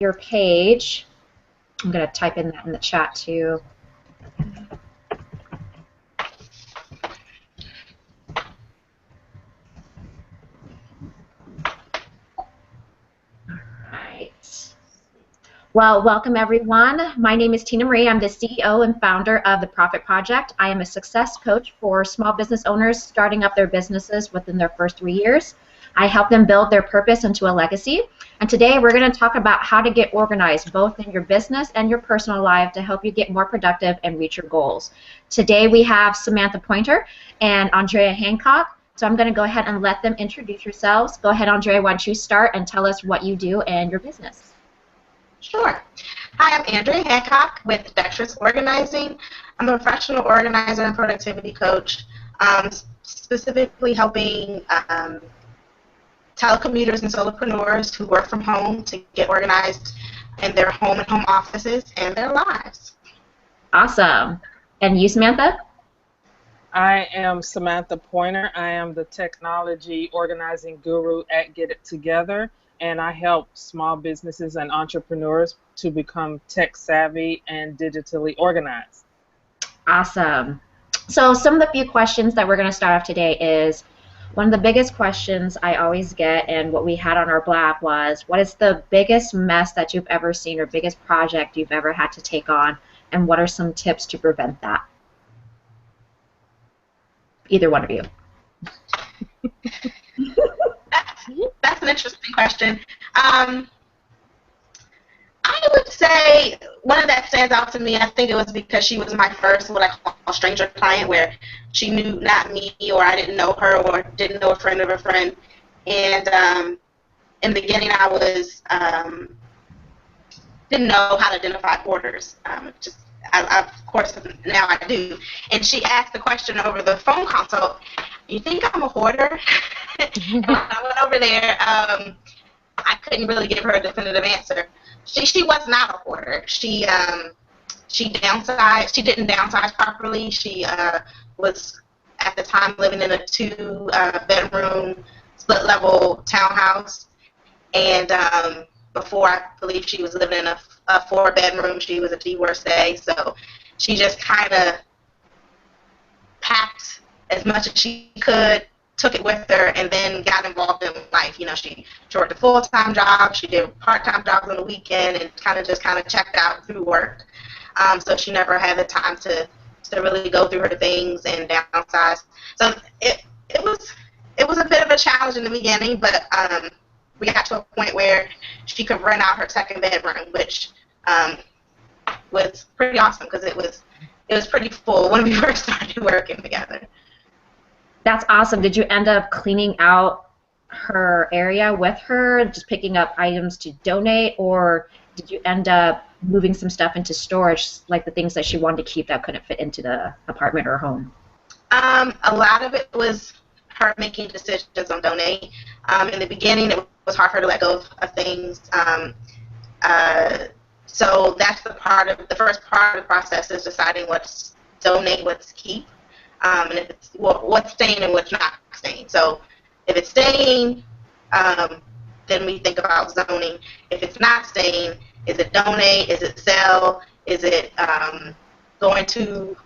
your page. I'm going to type in that in the chat too. Well, welcome everyone. My name is Tina Marie. I'm the CEO and founder of The Profit Project. I am a success coach for small business owners starting up their businesses within their first 3 years. I help them build their purpose into a legacy. And today we're going to talk about how to get organized both in your business and your personal life to help you get more productive and reach your goals. Today we have Samantha Pointer and Andrea Hancock. So I'm going to go ahead and let them introduce yourselves. Go ahead, Andrea, why don't you start and tell us what you do and your business. Sure. Hi, I'm Andrea Hancock with Dexterous Organizing. I'm a professional organizer and productivity coach, specifically helping telecommuters and solopreneurs who work from home to get organized in their home and home offices and their lives. Awesome. And you, Samantha? I am Samantha Pointer. I am the technology organizing guru at Get It Together, and I help small businesses and entrepreneurs to become tech savvy and digitally organized. Awesome. So some of the few questions that we're going to start off today is, one of the biggest questions I always get, and what we had on our blog was, what is the biggest mess that you've ever seen or biggest project you've ever had to take on, and what are some tips to prevent that? Either one of you. That's an interesting question. I would say one of that stands out to me, I think it was because she was my first what I call a stranger client, where she knew not me, or I didn't know her, or didn't know a friend of a friend. And in the beginning I was didn't know how to identify orders. I, of course, now I do. And she asked the question over the phone console, "You think I'm a hoarder?" And when I went over there, I couldn't really give her a definitive answer. She was not a hoarder. She downsized. She didn't downsize properly. She was at the time living in a 2-bedroom split-level townhouse, and before, I believe she was living in a 4-bedroom. She was a divorcee, so she just kind of packed as much as she could, took it with her, and then got involved in life. You know, she worked a full-time job, she did part-time jobs on the weekend, and kind of checked out through work. So she never had the time to really go through her things and downsize. So it was a bit of a challenge in the beginning, but we got to a point where she could rent out her second bedroom, which was pretty awesome because it was pretty full when we first started working together. That's awesome. Did you end up cleaning out her area with her, just picking up items to donate, or did you end up moving some stuff into storage, like the things that she wanted to keep that couldn't fit into the apartment or home? A lot of it was her making decisions on donate. In the beginning, it was hard for her to let go of things. So that's the first part of the process is deciding what's donate, what's keep, and if it's what's staying and what's not staying. So if it's staying, then we think about zoning. If it's not staying, is it donate? Is it sell? Is it going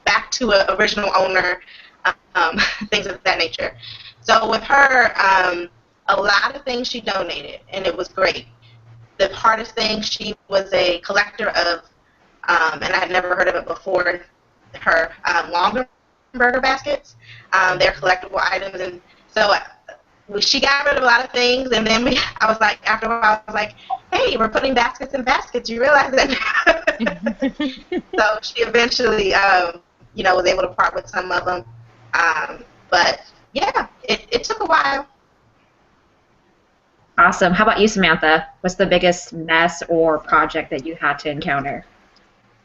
back to an original owner? Things of that nature. So with her, a lot of things she donated, and it was great. The hardest thing, she was a collector of, and I had never heard of it before, her longer burger baskets. They're collectible items, and so she got rid of a lot of things, and then I was like, after a while, I was like, hey, we're putting baskets in baskets. You realize that? So she eventually, was able to part with some of them. But yeah, it took a while. Awesome. How about you, Samantha? What's the biggest mess or project that you had to encounter?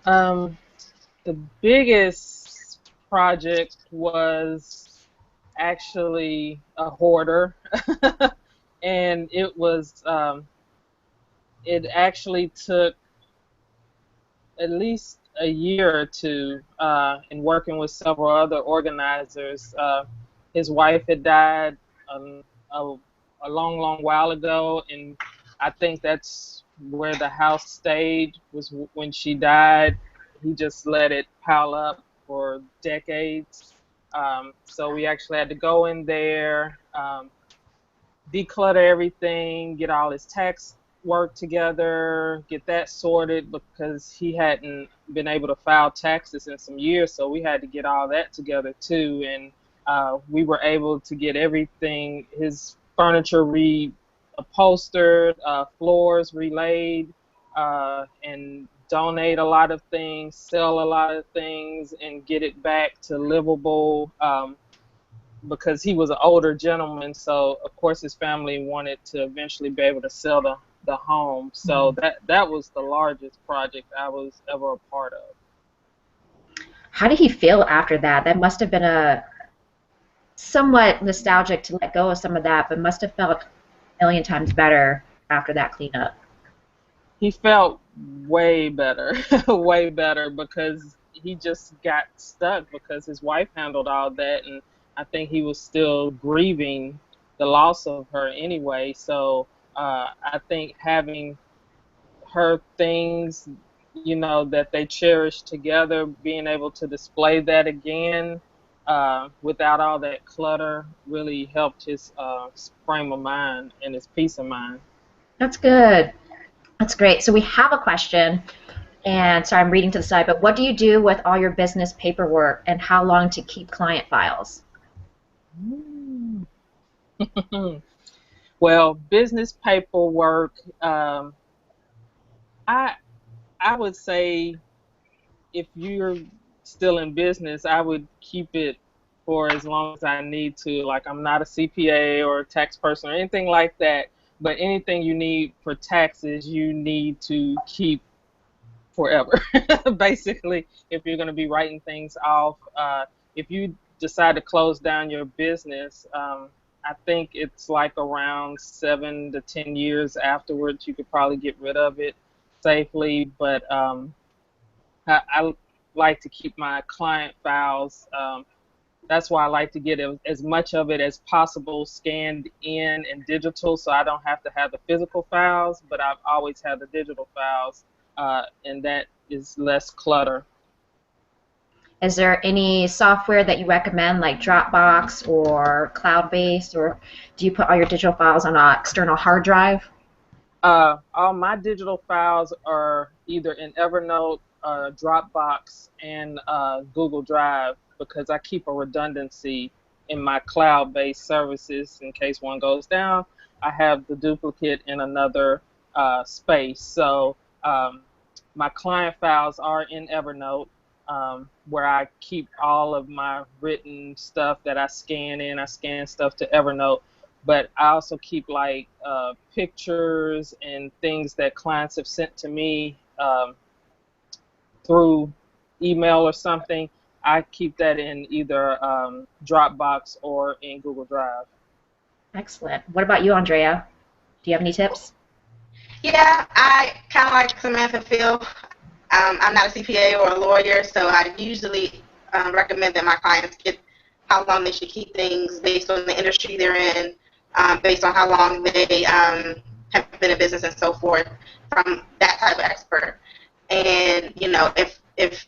The biggest project was actually a hoarder, and it was. It actually took at least a year or two in working with several other organizers. His wife had died a long while ago, and I think that's where the house stayed was when she died. He just let it pile up for decades. So we actually had to go in there, declutter everything, get all his tax work together, get that sorted because he hadn't been able to file taxes in some years. So we had to get all that together too. And we were able to get everything, his furniture reupholstered, floors relaid, and donate a lot of things, sell a lot of things, and get it back to livable. Because he was an older gentleman, so of course his family wanted to eventually be able to sell the home. So that was the largest project I was ever a part of. How did he feel after that? That must have been a somewhat nostalgic to let go of some of that, but must have felt a million times better after that cleanup. He felt way better, way better because he just got stuck because his wife handled all that, and I think he was still grieving the loss of her anyway. So I think having her things, that they cherished together, being able to display that again without all that clutter really helped his frame of mind and his peace of mind. That's good. That's great. So we have a question, and sorry, I'm reading to the side, but what do you do with all your business paperwork and how long to keep client files? Mm. Well, business paperwork, I I would say if you're still in business, I would keep it for as long as I need to. Like I'm not a CPA or a tax person or anything like that, but anything you need for taxes, you need to keep forever. Basically, if you're going to be writing things off, if you decide to close down your business, I think it's like around 7 to 10 years afterwards, you could probably get rid of it safely. But I like to keep my client files. That's why I like to get as much of it as possible scanned in and digital, so I don't have to have the physical files, but I've always had the digital files, and that is less clutter. Is there any software that you recommend, like Dropbox or cloud-based, or do you put all your digital files on an external hard drive? All my digital files are either in Evernote, Dropbox, and Google Drive because I keep a redundancy in my cloud-based services in case one goes down. I have the duplicate in another space. So my client files are in Evernote, where I keep all of my written stuff that I scan in. I scan stuff to Evernote, but I also keep like pictures and things that clients have sent to me through email or something. I keep that in either Dropbox or in Google Drive. Excellent. What about you, Andrea? Do you have any tips? Yeah, I kind of like Samantha feel. I'm not a CPA or a lawyer, so I usually recommend that my clients get how long they should keep things based on the industry they're in, based on how long they have been in business and so forth from that type of expert. And, if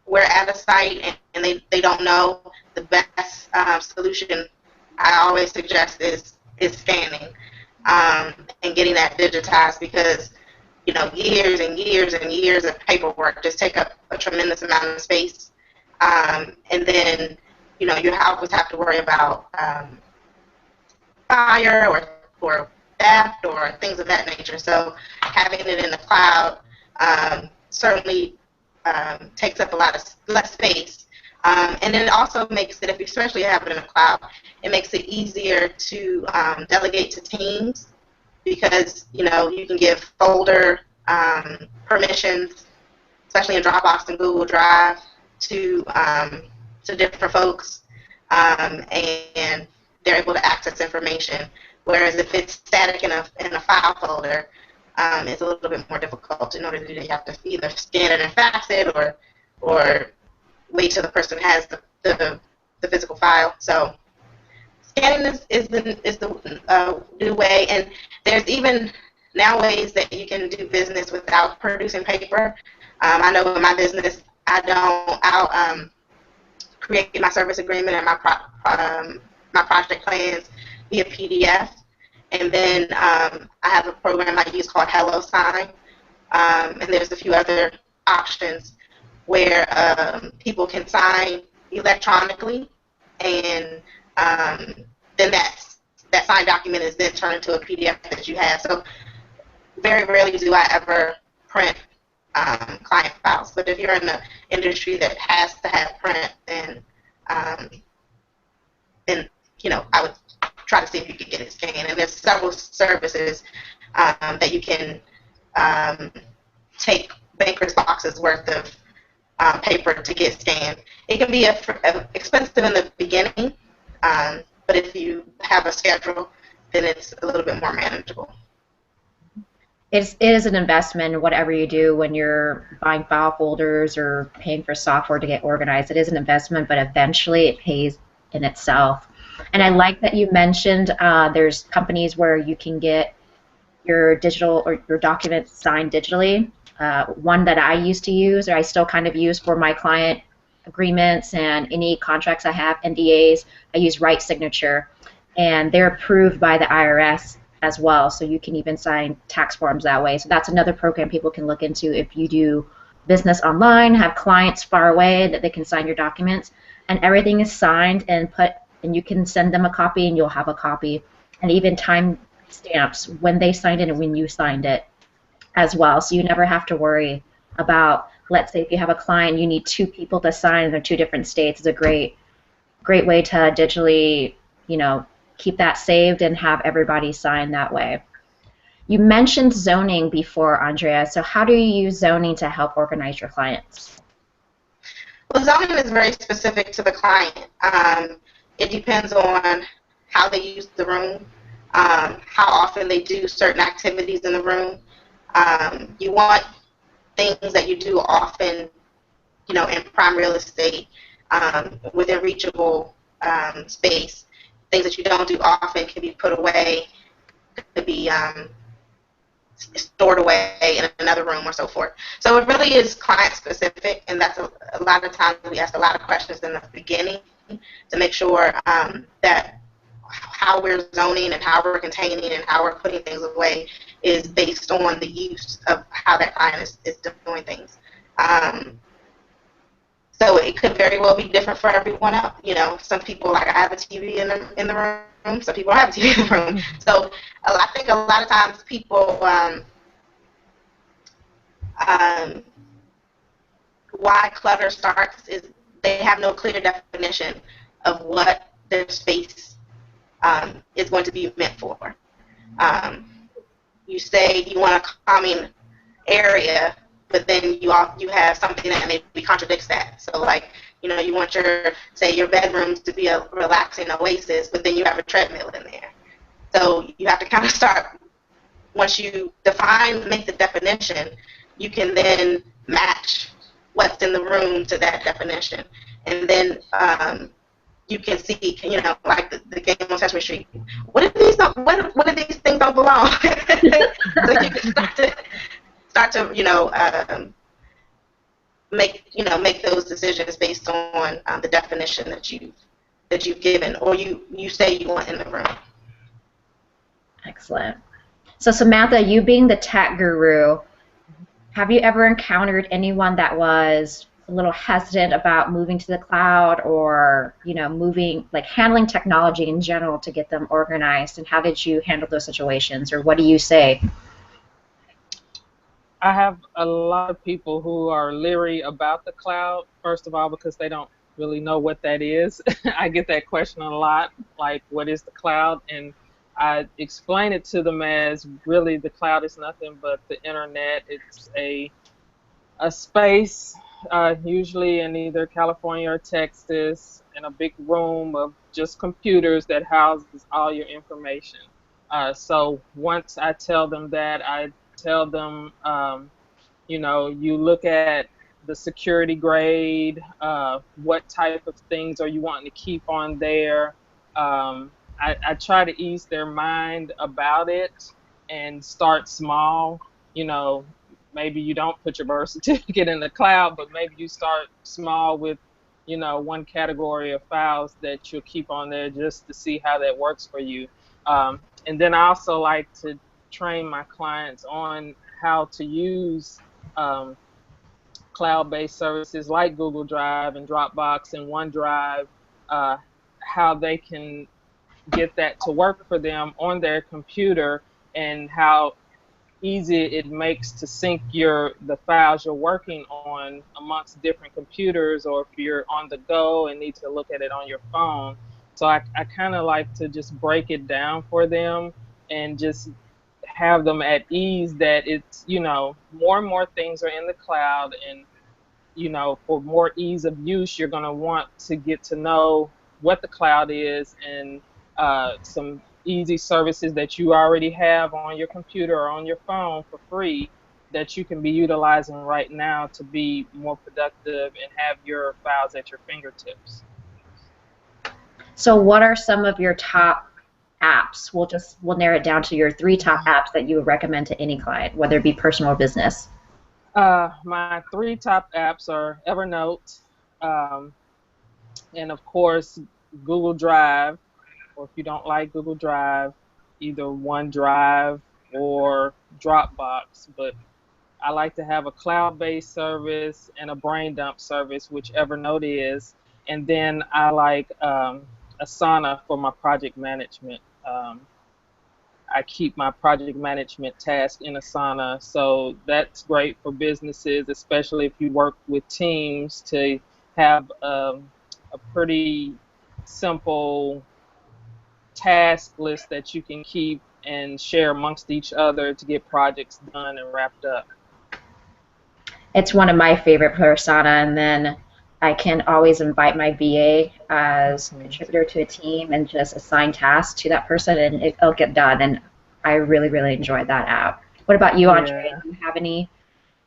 we're at a site and they don't know, the best solution I always suggest is scanning and getting that digitized because years and years and years of paperwork just take up a tremendous amount of space. And then, you always have to worry about fire or theft or things of that nature. So having it in the cloud certainly takes up a lot of less space. And then it also makes it, if you especially have it in the cloud, it makes it easier to delegate to teams because you can give folder permissions, especially in Dropbox and Google Drive, to different folks, and they're able to access information. Whereas if it's static in a file folder, it's a little bit more difficult. In order to do that, you have to either scan it and fax it, or wait till the person has the physical file. So scanning is the new way, and there's even now ways that you can do business without producing paper. I know in my business, I'll create my service agreement and my project plans via PDF. And then I have a program I use called HelloSign. And there's a few other options where people can sign electronically, and then that signed document is then turned into a PDF that you have. So very rarely do I ever print client files. But if you're in the industry that has to have print, then I would try to see if you could get it scanned. And there's several services that you can take banker's boxes worth of paper to get scanned. It can be expensive in the beginning, but if you have a schedule, then it's a little bit more manageable. It is an investment in whatever you do when you're buying file folders or paying for software to get organized. It is an investment, but eventually it pays in itself. And I like that you mentioned there's companies where you can get your digital or your documents signed digitally. One that I used to use, or I still kind of use for my client agreements and any contracts I have, NDAs, I use Right Signature. And they're approved by the IRS as well, so you can even sign tax forms that way. So that's another program people can look into if you do business online, have clients far away, that they can sign your documents, and everything is signed and you can send them a copy and you'll have a copy, and even time stamps when they signed it and when you signed it as well. So you never have to worry about, let's say if you have a client, you need 2 people to sign and they're 2 different states. It's a great way to digitally, keep that saved and have everybody sign that way. You mentioned zoning before, Andrea, so how do you use zoning to help organize your clients? Well, zoning is very specific to the client. It depends on how they use the room, how often they do certain activities in the room. You want things that you do often, in prime real estate, within reachable space. Things that you don't do often can be put away, could be stored away in another room or so forth. So it really is client specific, and that's a lot of times we ask a lot of questions in the beginning to make sure that how we're zoning and how we're containing and how we're putting things away is based on the use of how that client is doing things. So it could very well be different for everyone else. Some people, like, I have a TV in the room. Some people don't have a TV in the room. So I think a lot of times people, why clutter starts is they have no clear definition of what their space is going to be meant for. You say you want a calming area, but then you have something that maybe contradicts that. So, like, you want your bedroom to be a relaxing oasis, but then you have a treadmill in there. So you have to kind of start, once you make the definition, you can then match what's in the room to that definition. And then you can see, like the game on Sesame Street, what if these things don't belong? So you can start to make those decisions based on the definition that you've given, or you say you want in the room. Excellent. So Samantha, you being the tech guru, have you ever encountered anyone that was a little hesitant about moving to the cloud, or handling technology in general to get them organized, and how did you handle those situations, or what do you say? I have a lot of people who are leery about the cloud, first of all, because they don't really know what that is. I get that question a lot, like, what is the cloud? And I explain it to them as, really, the cloud is nothing but the internet. It's a space, usually in either California or Texas, in a big room of just computers that houses all your information. So once I tell them that, I tell them, you look at the security grade, what type of things are you wanting to keep on there. I try to ease their mind about it. and start small. You know, maybe you don't put your birth certificate in the cloud, but maybe you start small with, one category of files that you'll keep on there just to see how that works for you. And then I also like to train my clients on how to use cloud-based services like Google Drive and Dropbox and OneDrive, uh, how they can get that to work for them on their computer, and how easy it makes to sync the files you're working on amongst different computers, or if you're on the go and need to look at it on your phone. So I kind of like to just break it down for them and just have them at ease that it's, more and more things are in the cloud, and for more ease of use, you're going to want to get to know what the cloud is, and some easy services that you already have on your computer or on your phone for free that you can be utilizing right now to be more productive and have your files at your fingertips. So what are some of your top apps? We'll narrow it down to your 3 top apps that you would recommend to any client, whether it be personal or business. My 3 top apps are Evernote, and of course Google Drive, or if you don't like Google Drive, either OneDrive or Dropbox. But I like to have a cloud-based service and a brain dump service, whichever Evernote is. And then I like Asana for my project management. I keep my project management task in Asana, so that's great for businesses, especially if you work with teams, to have a pretty simple task list that you can keep and share amongst each other to get projects done and wrapped up. It's one of my favorite persona, and then I can always invite my VA as a contributor to a team and just assign tasks to that person, and it'll get done. And I really, really enjoy that app. What about you, Andre? Yeah. Do you have any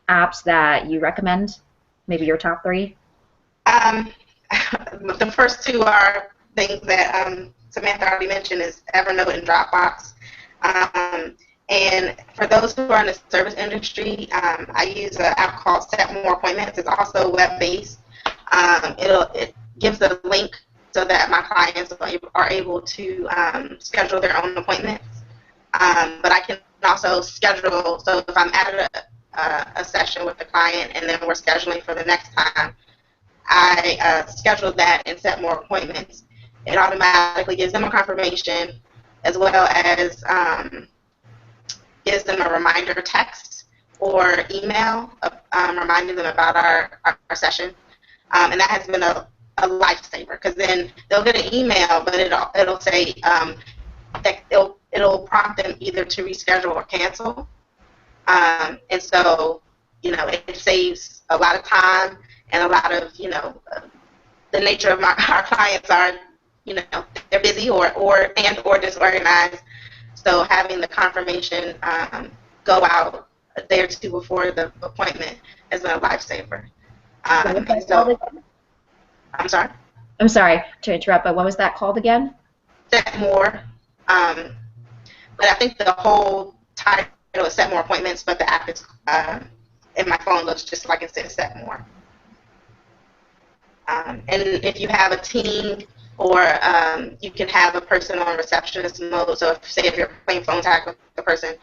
apps that you recommend? Maybe your top 3? The first 2 are things that Samantha already mentioned, is Evernote and Dropbox. And for those who are in the service industry, I use an app called Set More Appointments. It's also web-based. It gives a link so that my clients are able to schedule their own appointments. But I can also schedule, so if I'm at a session with the client and then we're scheduling for the next time, I schedule that and set more appointments. It automatically gives them a confirmation, as well as gives them a reminder text or email reminding them about our session. And that has been a lifesaver, because then they'll get an email, but it'll say that it'll prompt them either to reschedule or cancel. And so, it saves a lot of time, and a lot of, the nature of our clients are, they're busy or disorganized. So having the confirmation go out a day or 2 before the appointment has been a lifesaver. And so, I'm sorry? I'm sorry to interrupt, but what was that called again? Set More. But I think the whole title is Set More Appointments, but the app is, in my phone, looks just like it says Set More. And if you have a team, or you can have a person on receptionist mode, so if you're playing phone tag with the person,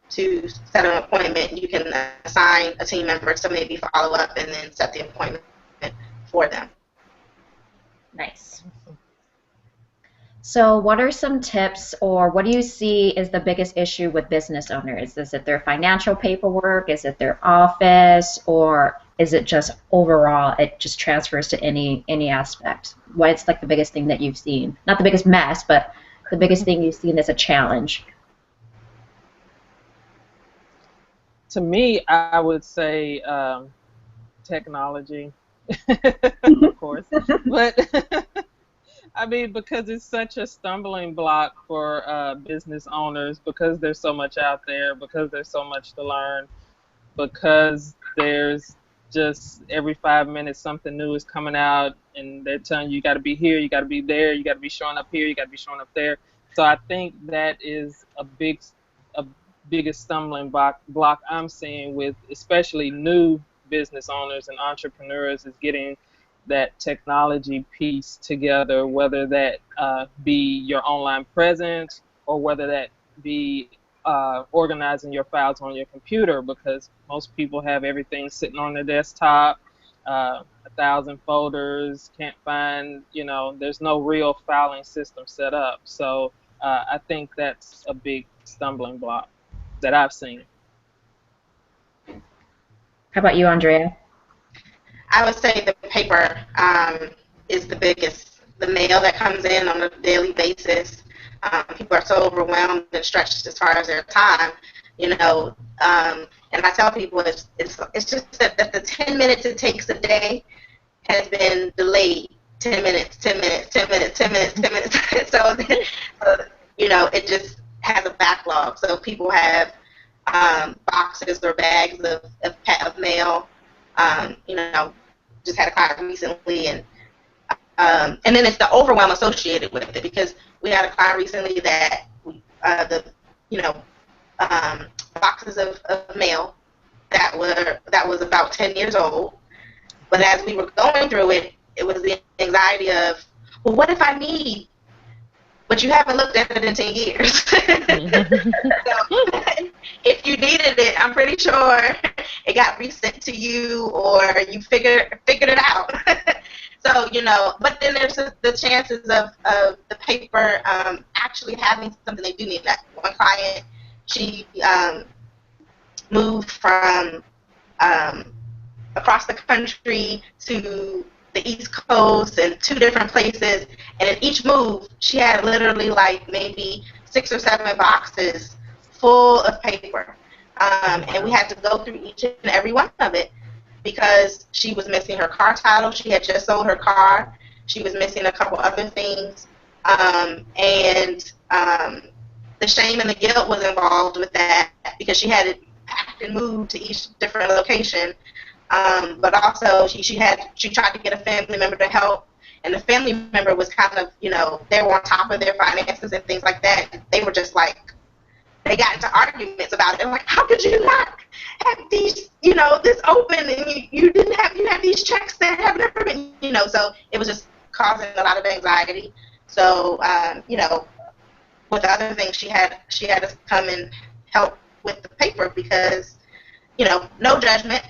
to set an appointment, you can assign a team member to maybe follow up and then set the appointment for them. Nice. So what are some tips, or what do you see is the biggest issue with business owners? Is it their financial paperwork? Is it their office? Or is it just overall it just transfers to any aspect? What's like the biggest thing that you've seen? Not the biggest mess, but the biggest thing you've seen as a challenge? To me, I would say technology, of course. But I mean, because it's such a stumbling block for business owners, because there's so much out there, because there's so much to learn, because there's just every 5 minutes something new is coming out, and they're telling you got to be here, you got to be there, you got to be showing up here, you got to be showing up there. So I think that is a big biggest stumbling block I'm seeing with especially new business owners and entrepreneurs is getting that technology piece together, whether that be your online presence or whether that be organizing your files on your computer, because most people have everything sitting on their desktop, 1,000 folders, can't find, there's no real filing system set up. So I think that's a big stumbling block that I've seen. How about you, Andrea? I would say the paper is the biggest. The mail that comes in on a daily basis, people are so overwhelmed and stretched as far as their time, you know. And I tell people it's just that the 10 minutes it takes a day has been delayed 10 minutes, 10 minutes, 10 minutes, 10 minutes, 10 minutes. So, it just has a backlog. So people have boxes or bags of mail. Just had a client recently, and then it's the overwhelm associated with it, because we had a client recently that the you know boxes of mail that was about 10 years old. But as we were going through it, it was the anxiety of, well, what if I need? But you haven't looked at it in 10 years. So if you needed it, I'm pretty sure it got resent to you, or you figured it out. So, but then there's the chances of the paper actually having something they do need. That one client, she moved from across the country to the East Coast and 2 different places, and in each move she had literally like maybe 6 or 7 boxes full of paper, and we had to go through each and every one of it, because she was missing her car title. She had just sold her car. She was missing a couple other things, and the shame and the guilt was involved with that, because she had it packed and moved to each different location. But also she tried to get a family member to help, and the family member was kind of, they were on top of their finances and things like that. They were just like, they got into arguments about it. They're like, how could you not have these, this open, and you have these checks that have never been, so it was just causing a lot of anxiety. So, with other things, she had us come and help with the paper, because no judgment.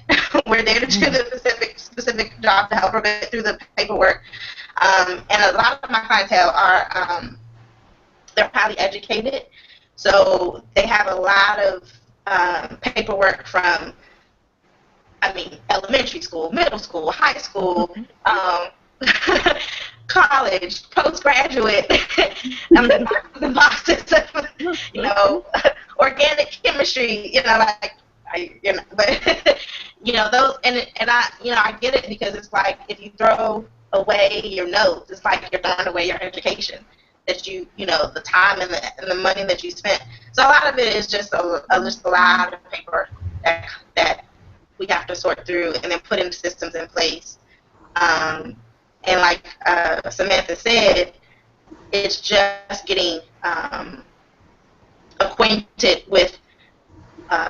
We're there to do the specific job to help her get through the paperwork. And a lot of my clientele are they're highly educated, so they have a lot of paperwork from, elementary school, middle school, high school, college, postgraduate, the boxes of, organic chemistry, but those, and I get it, because it's like, if you throw away your notes, it's like you're throwing away your education, that the time and the money that you spent. So a lot of it is just a lot of paper that we have to sort through and then put in systems in place. And like Samantha said, it's just getting acquainted with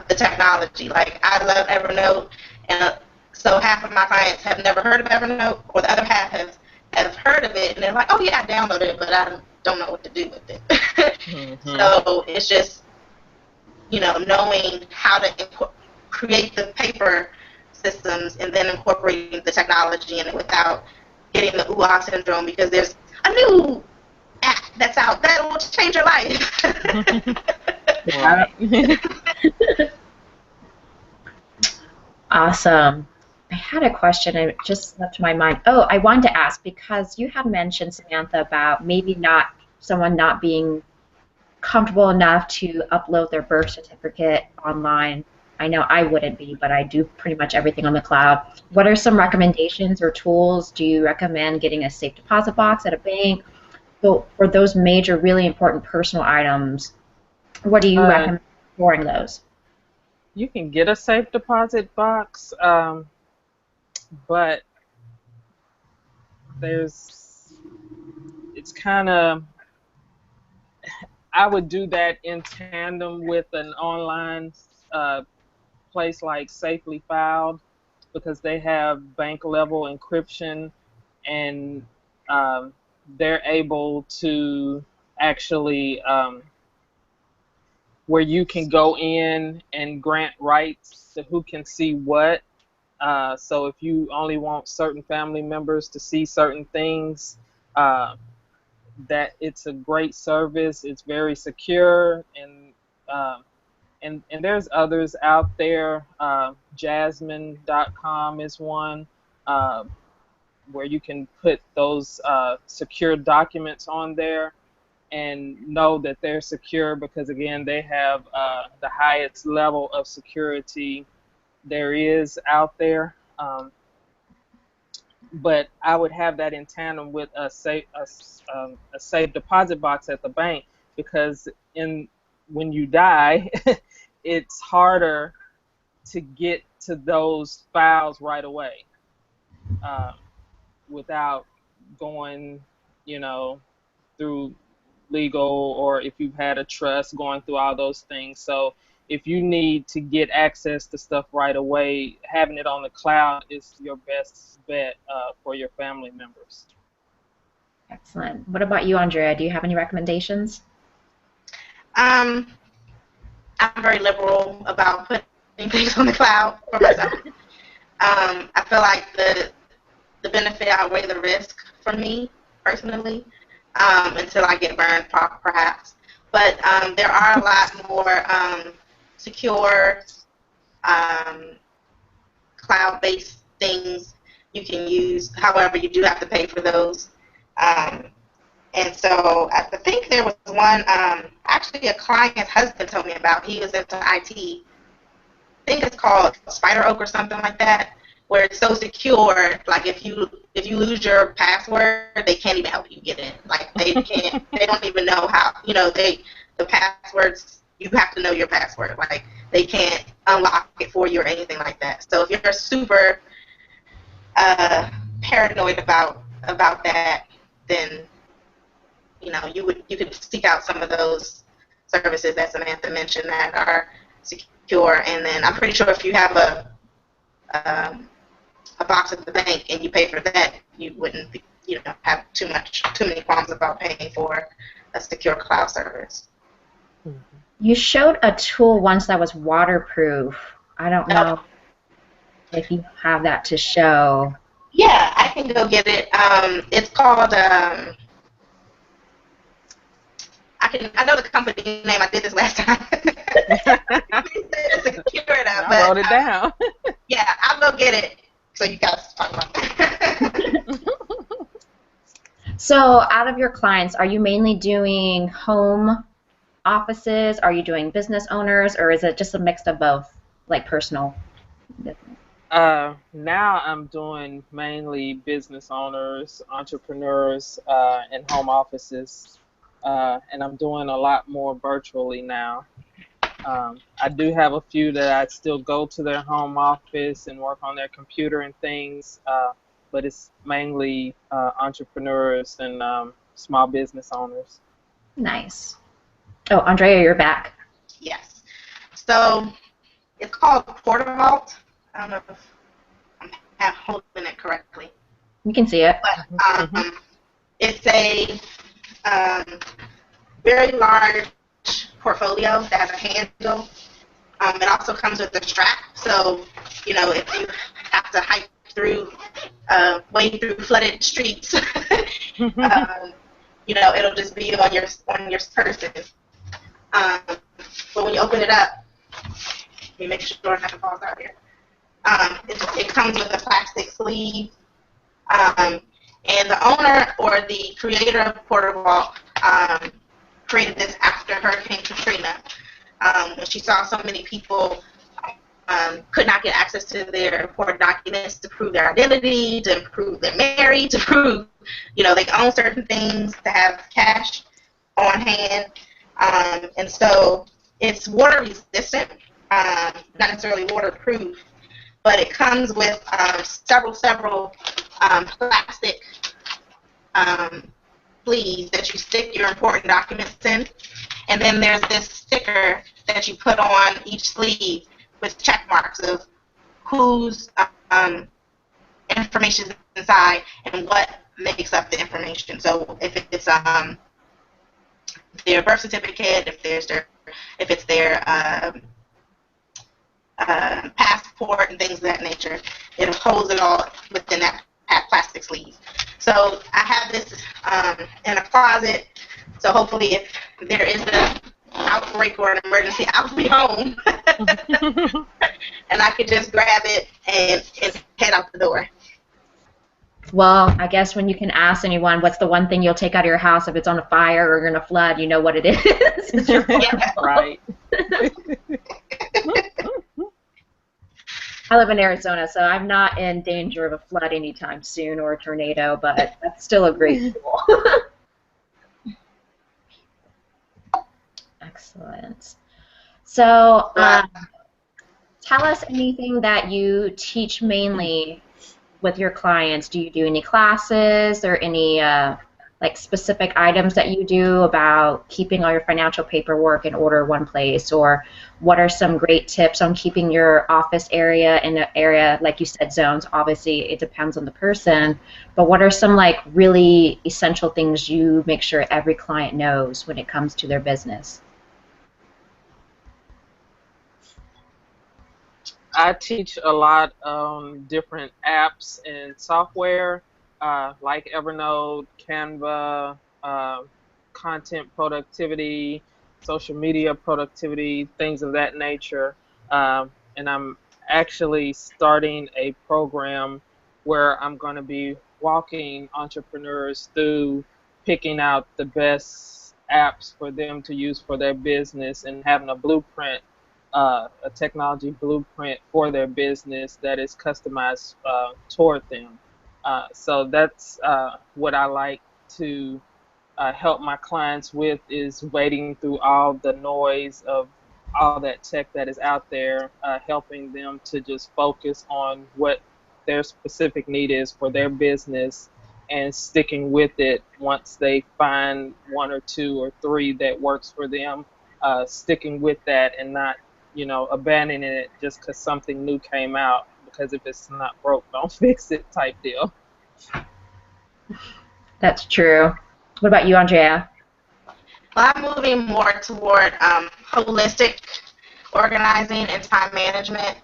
the technology. Like, I love Evernote, and so half of my clients have never heard of Evernote, or the other half have heard of it, and they're like, oh yeah, I downloaded it, but I don't know what to do with it. So it's just, knowing how to create the paper systems and then incorporating the technology in it without getting the ooh-ah syndrome, because there's a new app that's out that will change your life. Awesome. I had a question, and it just left my mind. Oh, I wanted to ask, because you had mentioned, Samantha, about maybe someone not being comfortable enough to upload their birth certificate online. I know I wouldn't be, but I do pretty much everything on the cloud. What are some recommendations or tools? Do you recommend getting a safe deposit box at a bank? So for those major, really important personal items, what do you recommend storing those? You can get a safe deposit box, but it's kind of, I would do that in tandem with an online place like Safely Filed, because they have bank level encryption, and um, they're able to actually where you can go in and grant rights to who can see what. So if you only want certain family members to see certain things, uh, that it's a great service. It's very secure, um, and there's others out there. Jasmine.com is one, uh, where you can put those secure documents on there and know that they're secure, because again, they have the highest level of security there is out there. But I would have that in tandem with a safe deposit box at the bank, because when you die, it's harder to get to those files right away, uh, without going, you know, through legal, or if you've had a trust, going through all those things. So if you need to get access to stuff right away, having it on the cloud is your best bet for your family members. Excellent. What about you, Andrea? Do you have any recommendations? Um, I'm very liberal about putting things on the cloud for myself. I feel like the benefit outweigh the risk for me personally, until I get burned, perhaps. But there are a lot more secure cloud-based things you can use. However, you do have to pay for those. Um, and so I think there was one, actually a client's husband told me about. He was into IT. I think it's called Spider Oak or something like that, where it's so secure. Like if you lose your password, they can't even help you get in. Like they can't. They don't even know how. The passwords. You have to know your password. Like they can't unlock it for you or anything like that. So if you're super paranoid about that, then you could seek out some of those services that Samantha mentioned that are secure. And then I'm pretty sure if you have a box at the bank and you pay for that, you wouldn't have too many qualms about paying for a secure cloud service. You showed a tool once that was waterproof. I don't know if you have that to show. Yeah, I can go get it. It's called I know the company name. I did this last time. I wrote it down. Yeah, I'll go get it so you guys talk about it. So out of your clients, are you mainly doing home offices? Are you doing business owners? Or is it just a mix of both, like personal? Now I'm doing mainly business owners, entrepreneurs, and home offices. And I'm doing a lot more virtually now. I do have a few that I still go to their home office and work on their computer and things, but it's mainly entrepreneurs and small business owners. Nice. Oh, Andrea, you're back. Yes. So it's called Portavault. I don't know if I'm holding it correctly. You can see it. But it's a very large portfolio that has a handle. It also comes with a strap, so if you have to hike through, wade through flooded streets, it'll just be on your person. But when you open it up, let me make sure nothing falls out here. It comes with a plastic sleeve, and the owner or the creator of Portavault created this after Hurricane Katrina, when she saw so many people could not get access to their important documents to prove their identity, to prove they're married, to prove they own certain things, to have cash on hand, and so it's water resistant, not necessarily waterproof, but it comes with several plastic sleeves that you stick your important documents in. And then there's this sticker that you put on each sleeve with check marks of whose information is inside and what makes up the information. So if it's their birth certificate, if it's their passport and things of that nature, it holds it all within that plastic sleeve. So I have this in a closet. So hopefully, if there is an outbreak or an emergency, I'll be home, and I could just grab it and head out the door. Well, I guess when you can ask anyone, what's the one thing you'll take out of your house if it's on a fire or in a flood, you know what it is. It's your Right. I live in Arizona, so I'm not in danger of a flood anytime soon or a tornado, but that's still a great tool. Excellent. So tell us anything that you teach mainly with your clients. Do you do any classes or any like specific items that you do about keeping all your financial paperwork in order one place, or what are some great tips on keeping your office area in an area, like you said, zones? Obviously it depends on the person, but what are some like really essential things you make sure every client knows when it comes to their business? I teach a lot on different apps and software like Evernote, Canva, content productivity, social media productivity, things of that nature. And I'm actually starting a program where I'm going to be walking entrepreneurs through picking out the best apps for them to use for their business and having a blueprint, a technology blueprint for their business that is customized toward them. So that's what I like to help my clients with, is wading through all the noise of all that tech that is out there, helping them to just focus on what their specific need is for their business and sticking with it once they find one or two or three that works for them, sticking with that and not, abandoning it just because something new came out, because if it's not broke, don't fix it type deal. That's true. What about you, Andrea? Well, I'm moving more toward holistic organizing and time management.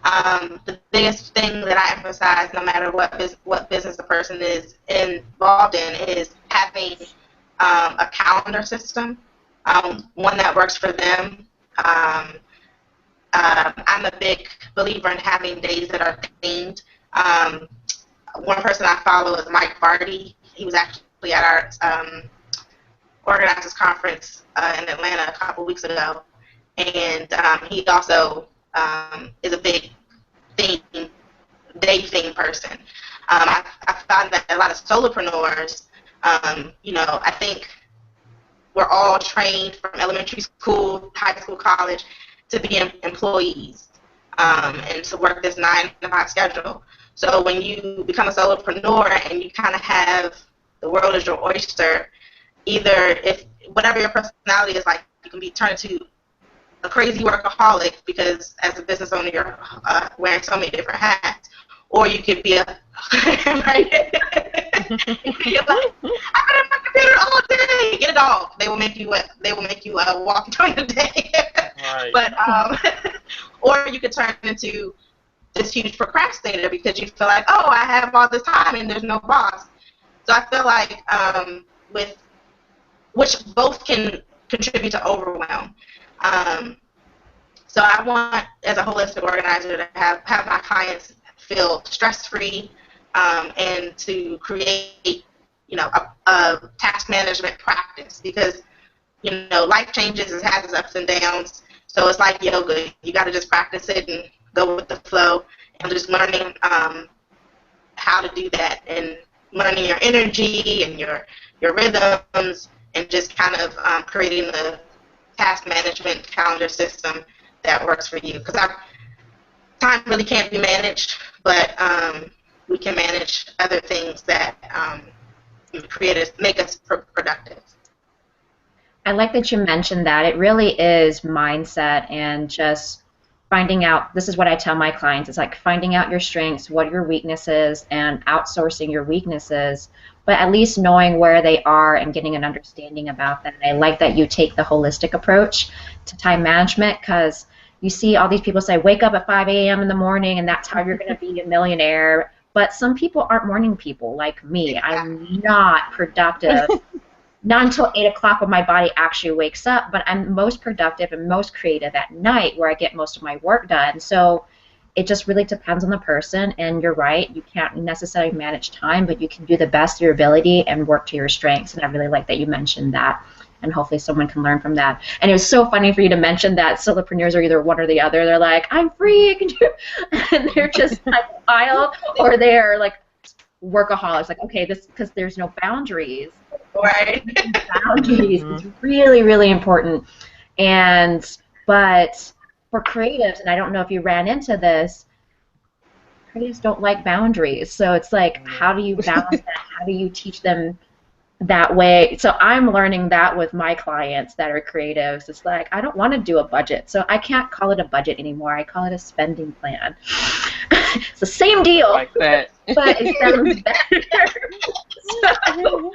The biggest thing that I emphasize, no matter what business the person is involved in, is having a calendar system, one that works for them. I'm a big believer in having days that are themed. One person I follow is Mike Vardy. He was actually at our organizers conference in Atlanta a couple weeks ago, and he also is a big day theme person. I found that a lot of solopreneurs, I think we're all trained from elementary school, high school, college to be employees and to work this 9-to-5 schedule. So when you become a solopreneur and you kind of have the world as your oyster, either if whatever your personality is like, you can be turned into a crazy workaholic because as a business owner you're wearing so many different hats, or you could be a right? You're like, I've been on my computer all day. Get a dog. They will make you walk during the day. Right. But or you could turn into this huge procrastinator because you feel like, oh, I have all this time and there's no boss. So I feel like with which both can contribute to overwhelm. So I want, as a holistic organizer, to have my clients feel stress-free and to create, a task management practice, because, life changes, it has its ups and downs. So it's like yoga. You got to just practice it and go with the flow. And just learning how to do that and learning your energy and your rhythms and just kind of creating the task management calendar system that works for you. Because our time really can't be managed, but we can manage other things that make us productive. I like that you mentioned that. It really is mindset and just finding out. This is what I tell my clients. It's like finding out your strengths, what are your weaknesses, and outsourcing your weaknesses, but at least knowing where they are and getting an understanding about that. And I like that you take the holistic approach to time management, because you see all these people say, wake up at 5 a.m. in the morning and that's how you're going to be a millionaire. But some people aren't morning people like me. I'm not productive not until 8 o'clock when my body actually wakes up, but I'm most productive and most creative at night where I get most of my work done. So it just really depends on the person, and you're right, you can't necessarily manage time, but you can do the best of your ability and work to your strengths, and I really like that you mentioned that, and hopefully someone can learn from that. And it was so funny for you to mention that solopreneurs are either one or the other. They're like, I'm free, I can do, and they're just like wild, or they're like workaholics, like, okay, this, because there's no boundaries. Right. Boundaries is really, really important. But for creatives, and I don't know if you ran into this, creatives don't like boundaries. So it's like, how do you balance that? How do you teach them that way? So I'm learning that with my clients that are creatives. It's like, I don't want to do a budget, so I can't call it a budget anymore. I call it a spending plan. It's the same deal, like that. but it sounds better. So,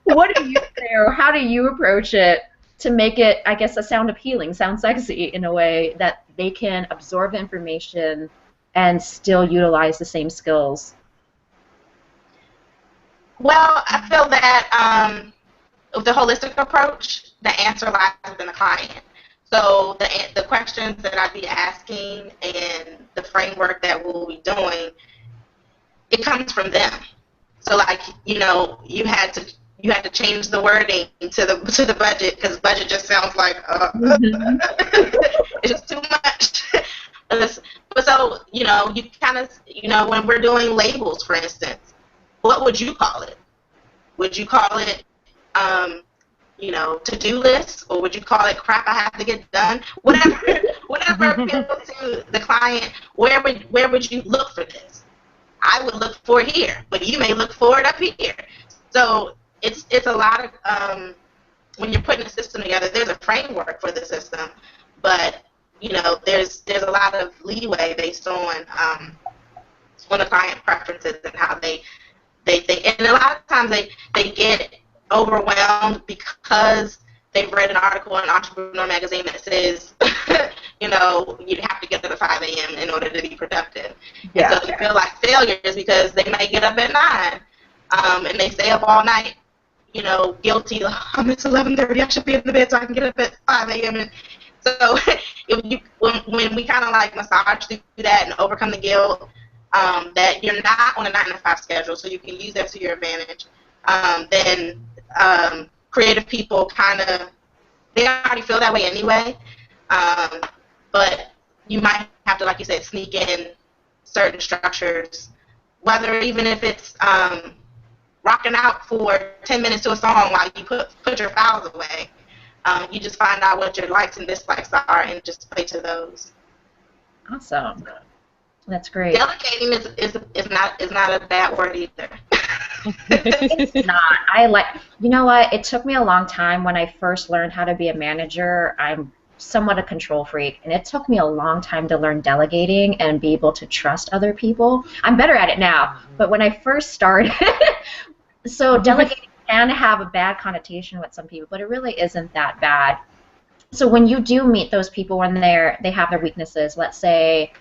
what do you say, or how do you approach it to make it, I guess, sound appealing, sound sexy in a way that they can absorb information and still utilize the same skills? Well, I feel that with the holistic approach, the answer lies within the client. So the questions that I'd be asking and the framework that we'll be doing, it comes from them. So like, you know, you had to change the wording to the budget, because budget just sounds like it's just too much. But so, you know, you kind of, you know, when we're doing labels, for instance, what would you call it? Would you call it you know, to-do list, or would you call it crap I have to get done? Whatever appeals to the client, where would you look for this? I would look for it here, but you may look for it up here. So it's a lot of when you're putting a system together, there's a framework for the system, but you know, there's a lot of leeway based on the client preferences and how they think. And a lot of times they get overwhelmed because they've read an article in Entrepreneur Magazine that says, you know, you have to get up at 5 a.m. in order to be productive. Yeah. And so they feel like failures because they may get up at 9 and they stay up all night, you know, guilty. It's 11:30. I should be in the bed so I can get up at 5 a.m. And so when we kind of like massage through that and overcome the guilt, that you're not on a 9-to-5 schedule, so you can use that to your advantage, then creative people they already feel that way anyway, but you might have to, like you said, sneak in certain structures, whether even if it's rocking out for 10 minutes to a song while you put your files away. You just find out what your likes and dislikes are and just play to those. Awesome. That's great. Delegating is not a bad word either. It's not. You know what? It took me a long time when I first learned how to be a manager. I'm somewhat a control freak, and it took me a long time to learn delegating and be able to trust other people. I'm better at it now, but when I first started, so delegating can have a bad connotation with some people, but it really isn't that bad. So when you do meet those people when they have their weaknesses, let's say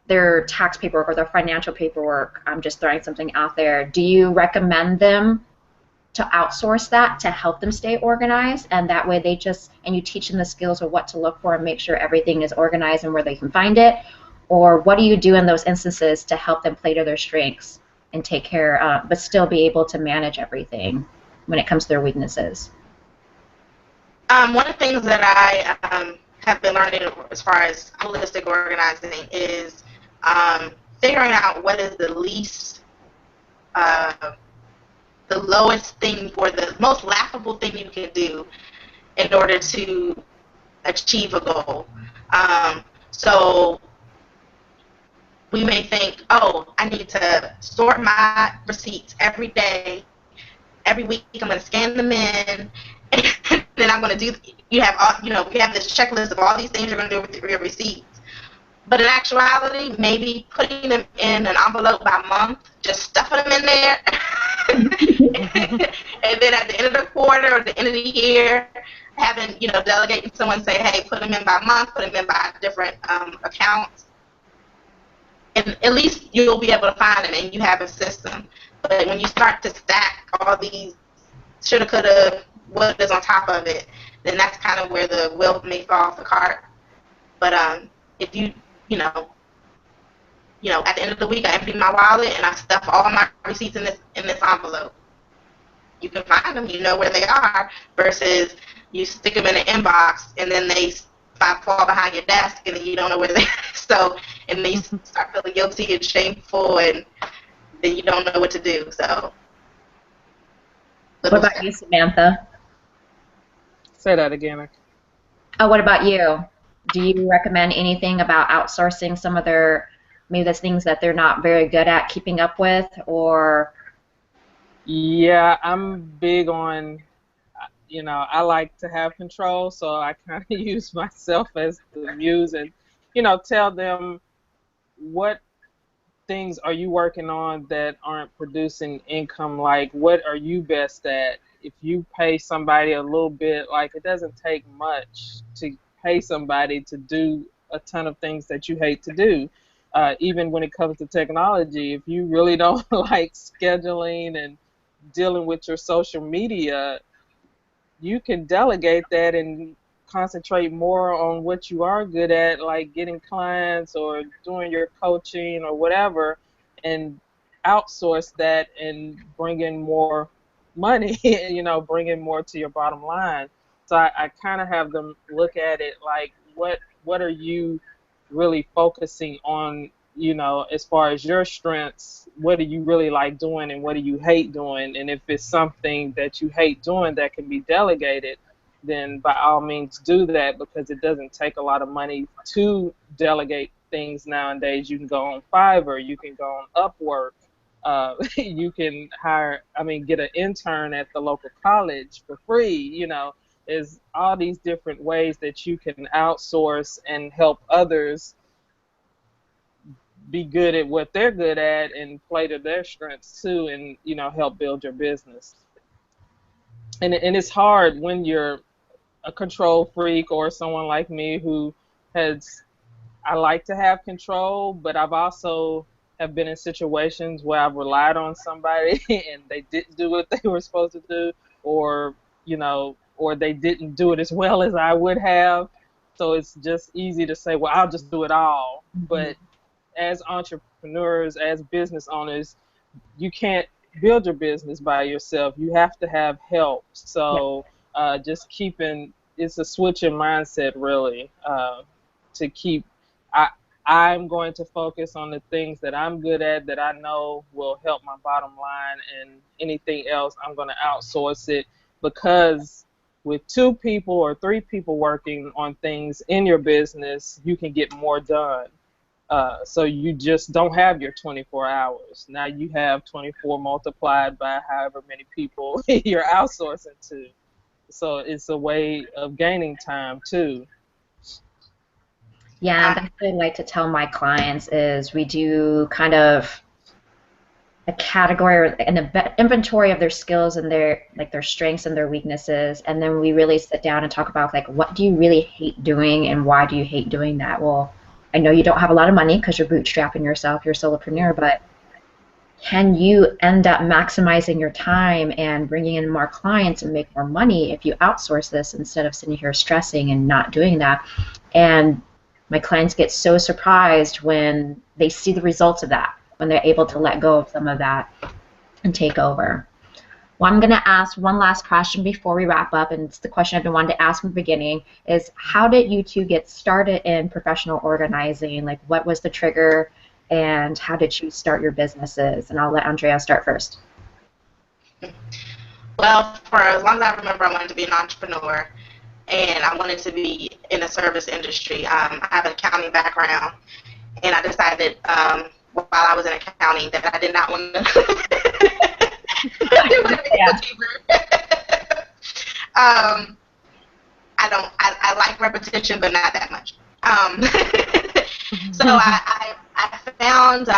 their tax paperwork or their financial paperwork, I'm just throwing something out there, do you recommend them to outsource that to help them stay organized, and that way and you teach them the skills of what to look for and make sure everything is organized and where they can find it? Or what do you do in those instances to help them play to their strengths and take care, but still be able to manage everything when it comes to their weaknesses? One of the things that I have been learning as far as holistic organizing is figuring out what is the lowest thing or the most laughable thing you can do in order to achieve a goal. So we may think, oh, I need to sort my receipts every day every week I'm going to scan them in, and then I'm going to do. You have all, we have this checklist of all these things you're going to do with your receipts. But in actuality, maybe putting them in an envelope by month, just stuffing them in there, and then at the end of the quarter or the end of the year, having, delegating someone say, hey, put them in by month, put them in by different accounts, and at least you'll be able to find them and you have a system. But when you start to stack all these shoulda, coulda, wouldas on top of it, then that's kind of where the wheel may fall off the cart. But if at the end of the week, I empty my wallet and I stuff all my receipts in this envelope. You can find them, you know where they are, versus you stick them in an inbox and then they fall behind your desk and then you don't know where they are. So, and then you start feeling guilty and shameful, and then you don't know what to do. So, what about you, Samantha? Say that again. Oh, what about you? Do you recommend anything about outsourcing some of maybe there's things that they're not very good at keeping up with, or? Yeah, I'm big on, I like to have control, so I kind of use myself as the muse and, tell them what things are you working on that aren't producing income, like what are you best at? If you pay somebody a little bit, like it doesn't take much to pay somebody to do a ton of things that you hate to do. Even when it comes to technology, if you really don't like scheduling and dealing with your social media, you can delegate that and concentrate more on what you are good at, like getting clients or doing your coaching or whatever, and outsource that and bring in more money, bring in more to your bottom line. So I kind of have them look at it like, what are you really focusing on, as far as your strengths, what do you really like doing and what do you hate doing? And if it's something that you hate doing that can be delegated, then by all means do that, because it doesn't take a lot of money to delegate things nowadays. You can go on Fiverr, you can go on Upwork, you can get an intern at the local college for free. There's all these different ways that you can outsource and help others be good at what they're good at and play to their strengths too, and help build your business. And it's hard when you're a control freak or someone like me who I like to have control, but I've also have been in situations where I've relied on somebody and they didn't do what they were supposed to do, or or they didn't do it as well as I would have. So it's just easy to say, well, I'll just do it all. But as entrepreneurs, as business owners, you can't build your business by yourself. You have to have help. So just it's a switch in mindset, really, to keep. I'm going to focus on the things that I'm good at, that I know will help my bottom line, and anything else I'm going to outsource it, because with 2 people or 3 people working on things in your business, you can get more done. So you just don't have your 24 hours. Now you have 24 multiplied by however many people you're outsourcing to. So it's a way of gaining time too. Yeah, that's what I like to tell my clients is we do kind of a category or an inventory of their skills and their strengths and their weaknesses, and then we really sit down and talk about like, what do you really hate doing and why do you hate doing that? Well, I know you don't have a lot of money because you're bootstrapping yourself, you're a solopreneur, but can you end up maximizing your time and bringing in more clients and make more money if you outsource this instead of sitting here stressing and not doing that? And my clients get so surprised when they see the results of that, when they're able to let go of some of that and take over. Well, I'm going to ask one last question before we wrap up, and it's the question I've been wanting to ask from the beginning, is how did you two get started in professional organizing? Like, what was the trigger, and how did you start your businesses? And I'll let Andrea start first. Well, for as long as I remember, I wanted to be an entrepreneur, and I wanted to be in the service industry. I have an accounting background, and I decided while I was in accounting that I did not want to It would have been cheaper. I like repetition, but not that much. So I found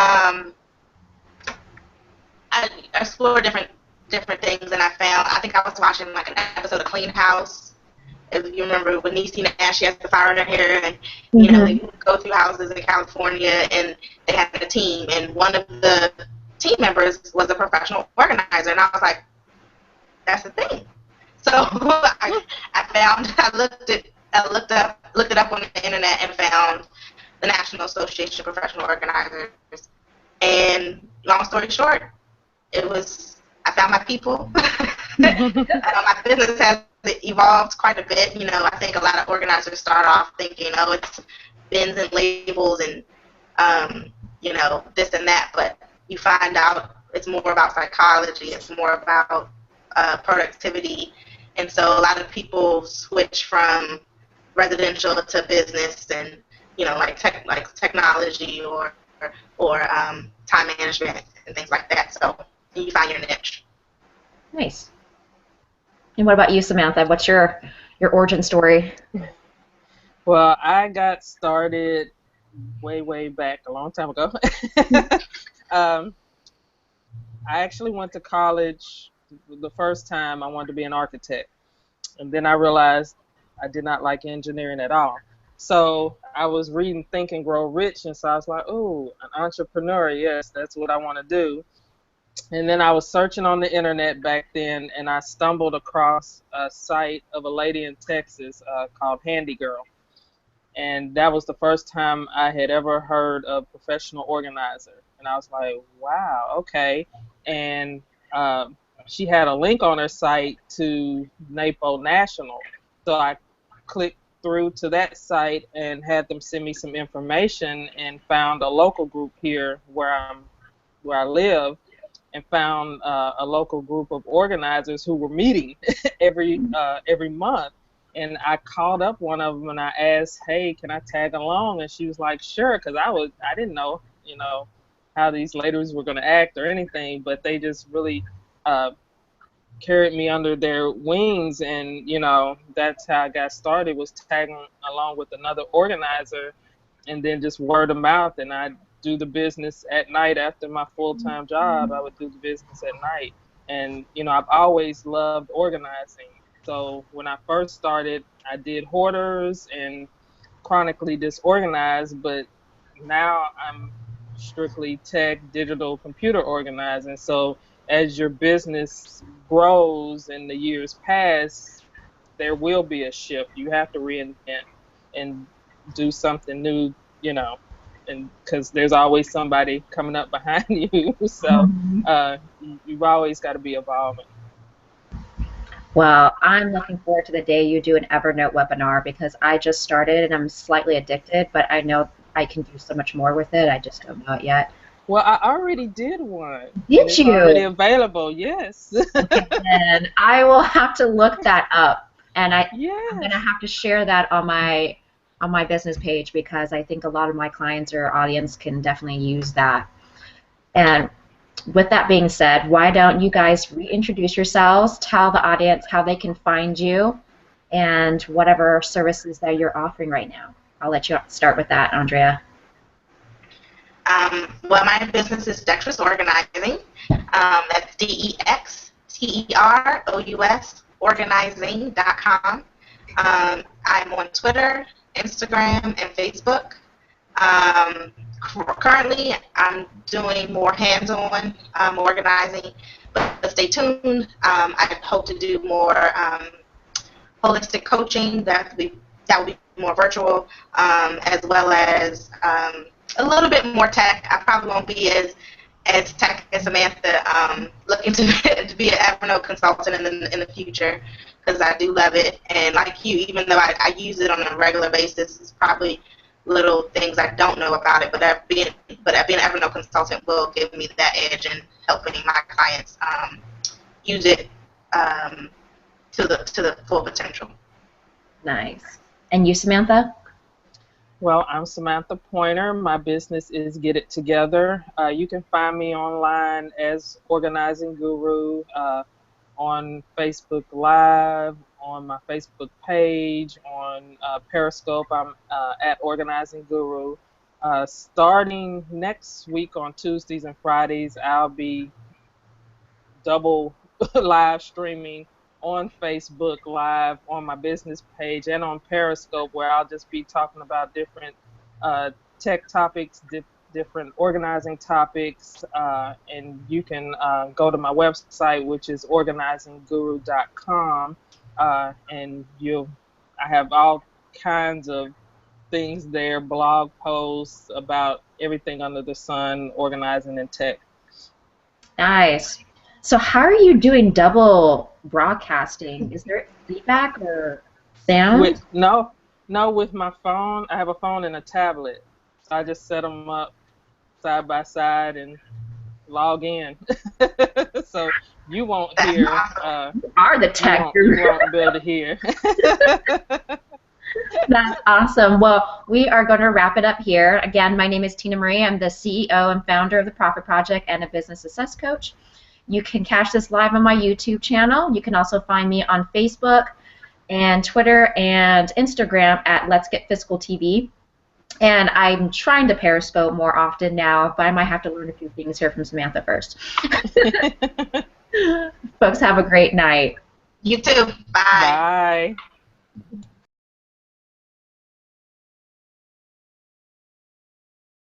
I explored different things, and I think I was watching like an episode of Clean House. If you remember, when Niecy Nash, she has the fire in her hair, and they would go through houses in California, and they had a team, and one of the team members was a professional organizer, and I was like, that's the thing. So I looked it up on the internet and found the National Association of Professional Organizers. And long story short, I found my people. My business has evolved quite a bit. I think a lot of organizers start off thinking, oh, it's bins and labels and this and that, but you find out it's more about psychology. It's more about productivity. And so a lot of people switch from residential to business, and like technology or time management and things like that. So you find your niche. Nice. And what about you, Samantha? What's your origin story? Well, I got started way back a long time ago. I actually went to college. The first time I wanted to be an architect, and then I realized I did not like engineering at all. So I was reading Think and Grow Rich, and so I was like, oh, an entrepreneur, yes, that's what I want to do. And then I was searching on the internet back then, and I stumbled across a site of a lady in Texas called Handy Girl. And that was the first time I had ever heard of professional organizer. And I was like, wow, okay. And she had a link on her site to NAPO National. So I clicked through to that site and had them send me some information, and found a local group here where I live, and found a local group of organizers who were meeting every month. And I called up one of them and I asked, hey, can I tag along? And she was like, sure, because I didn't know, how these ladies were going to act or anything, but they just really carried me under their wings. And, that's how I got started, was tagging along with another organizer, and then just word of mouth. And I do the business at night after my full-time job. I would do the business at night. And, I've always loved organizing. So when I first started, I did hoarders and chronically disorganized, but now I'm strictly tech, digital, computer organizing. So as your business grows and the years pass, there will be a shift. You have to reinvent and do something new, and because there's always somebody coming up behind you. So you've always got to be evolving. Well, I'm looking forward to the day you do an Evernote webinar, because I just started and I'm slightly addicted, but I know I can do so much more with it. I just don't know it yet. Well, I already did one. Did it's you? Already available, yes. Okay, then I will have to look that up, and Yes. I'm gonna have to share that on my business page, because I think a lot of my clients or audience can definitely use that. And with that being said, why don't you guys reintroduce yourselves, tell the audience how they can find you, and whatever services that you're offering right now. I'll let you start with that, Andrea. Well, my business is Dexterous Organizing. That's DEXTEROUS organizing.com. I'm on Twitter, Instagram, and Facebook. Currently, I'm doing more hands-on organizing, but stay tuned. I hope to do more holistic coaching. That will be more virtual, as well as a little bit more tech. I probably won't be as tech as Samantha. Looking to be an Evernote consultant in the future, because I do love it. And like you, even though I use it on a regular basis, it's probably little things I don't know about it. But being an Evernote consultant will give me that edge in helping my clients use it to the full potential. Nice. And you, Samantha? Well, I'm Samantha Pointer. My business is Get It Together. You can find me online as Organizing Guru, on Facebook Live, on my Facebook page, on Periscope. I'm at Organizing Guru. Starting next week on Tuesdays and Fridays, I'll be double live streaming on Facebook Live, on my business page, and on Periscope, where I'll just be talking about different uh, tech topics, different organizing topics. And you can go to my website, which is organizingguru.com, and I have all kinds of things there, blog posts about everything under the sun, organizing in tech. Nice. So how are you doing double broadcasting? Is there feedback or sound? With my phone. I have a phone and a tablet, so I just set them up side by side and log in. So you won't hear. You are the tech you won't be able to hear. That's awesome. Well, we are going to wrap it up here. Again, my name is Tina Marie. I'm the CEO and founder of the Profit Project and a business success coach. You can catch this live on my YouTube channel. You can also find me on Facebook and Twitter and Instagram at Let's Get Fiscal TV. And I'm trying to Periscope more often now, but I might have to learn a few things here from Samantha first. Folks, have a great night. You too. Bye. Bye.